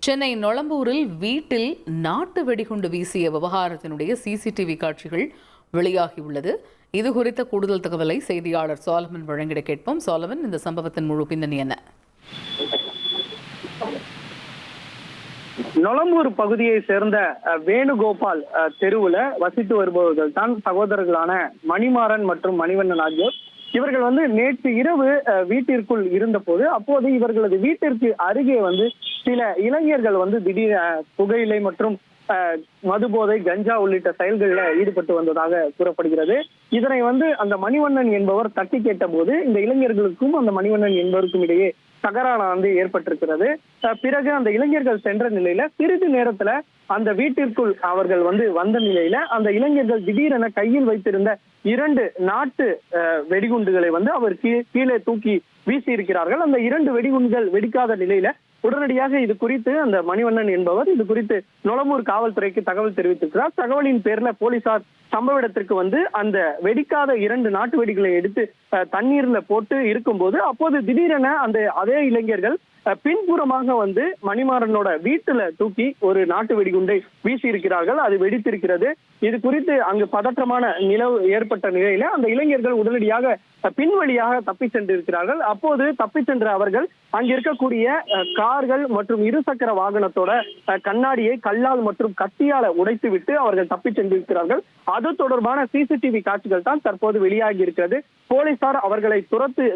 சென்னை நொளம்பூரில் வீட்டில் நாட்டு வெடிகுண்டு வீசிய விவகாரத்தினுடைய சிசிடிவி காட்சிகள் வெளியாகியுள்ளது. இது குறித்த கூடுதல் தகவலை செய்தியாளர் சாலமன் வழங்கிட கேட்போம். சாலமன், இந்த சம்பவத்தின் முழு பின்னணி என்ன? நொளம்பூர் பகுதியை சேர்ந்த வேணுகோபால் தெருவுல வசித்து வருபவர்கள் தான் சகோதரர்களான மணிமாறன் மற்றும் மணிவண்ணன் ஆகியோர். இவர்கள் நேற்று இரவு வீட்டிற்குள் இருந்த போது அப்போது இவர்களது வீட்டிற்கு அருகே சில இளைஞர்கள் திடீர் புகையிலை மற்றும் மதுபோதை, கஞ்சா உள்ளிட்ட செயல்களில் ஈடுபட்டு வந்ததாக கூறப்படுகிறது. இதனை அந்த மணிவண்ணன் என்பவர் தட்டி கேட்ட போது இந்த இளைஞர்களுக்கும் அந்த மணிவண்ணன் என்பவருக்கும் இடையே தகராறு ஏற்பட்டிருக்கிறது. பிறகு அந்த இளைஞர்கள் சென்ற நிலையில சிறிது நேரத்துல அந்த வீட்டிற்குள் அவர்கள் வந்த நிலையில அந்த இளைஞர்கள் திடீரென கையில் வைத்திருந்த 2 நாட்டு வெடிகுண்டுகளை அவர் கீழே தூக்கி வீசி இருக்கிறார்கள். அந்த 2 வெடிகுண்டுகள் வெடிக்காத நிலையில உடனடியாக இது குறித்து அந்த மணிவண்ணன் என்பவர் இது குறித்து நொளம்பூர் காவல்துறைக்கு தகவல் தெரிவித்திருக்கிறார். தகவலின் பேர்ல போலீசார் சம்பவ இடத்திற்கு அந்த வெடிக்காத 2 நாட்டு வெடிகளை எடுத்து தண்ணீர்ல போட்டு இருக்கும்போது அப்போது திடீரென அதே இளைஞர்கள் பின்புறமாக மணிமாறனோட வீட்டுல தூக்கி ஒரு நாட்டு வெடிகுண்டை வீசி இருக்கிறார்கள். அது வெடித்திருக்கிறது. இது குறித்து அங்கு பதற்றமான நிலவு ஏற்பட்ட நிலையில அந்த இளைஞர்கள் உடனடியாக பின்வழியாக தப்பி சென்றிருக்கிறார்கள். அப்போது தப்பி சென்ற அவர்கள் அங்க இருக்கக்கூடிய கார்கள் மற்றும் இருசக்கர வாகனத்தோட கண்ணாடியை கல்லால் மற்றும் கத்தியால உடைத்து விட்டு அவர்கள் தப்பி சென்றிருக்கிறார்கள். அது தொடர்பான சிசிடிவி காட்சிகள் தான் தற்போது வெளியாகி இருக்கிறது. போலீசார் அவர்களை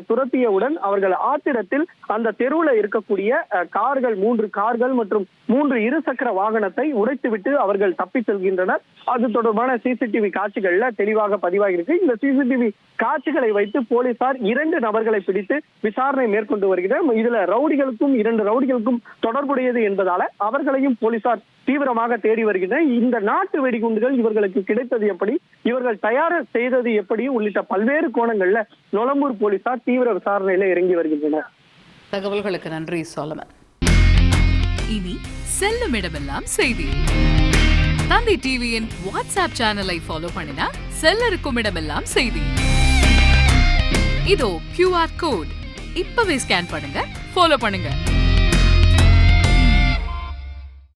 துரத்தியவுடன் அவர்கள் ஆத்திரத்தில் அந்த தெருவுல இருக்கக்கூடிய கார்கள் 3 கார்கள் மற்றும் 3 இருசக்கர வாகனத்தை உடைத்துவிட்டு அவர்கள் தப்பி செல்கின்றனர். அது தொடர்பான சிசிடிவி காட்சிகள்ல தெளிவாக பதிவாகியிருக்கு. இந்த சிசிடிவி காட்சிகளை வைத்து போலீசார் 2 நபர்களை பிடித்து விசாரணை மேற்கொண்டு வருகின்றனர். இதுல ரவுடிகளுக்கும் 2 ரவுடிகளுக்கும் தொடர்புடையது என்பதால அவர்களையும் போலீசார் தீவிரமாக தேடி வருகின்றனர். இந்த நாட்டு வெடிகுண்டுகள் இவர்களுக்கு கிடைத்தது எப்படி, இவர்கள் தயார் செய்தது எப்படி உள்ளிட்ட பல்வேறு கோணங்கள்ல நொளம்பூர் போலீசார் தீவிர விசாரணையில இறங்கி வருகின்றனர். தகவல்களுக்கு நன்றி சாலமன். இனி செல்லும் இடமெல்லாம் செய்தி. தந்தி டிவியின் வாட்ஸ்அப் சேனலை ஃபாலோ பண்ணினா செல்லருக்கும் இடமெல்லாம் செய்தி. இதோ QR கோட் இப்பவே ஸ்கேன் பண்ணுங்க, ஃபாலோ பண்ணுங்க.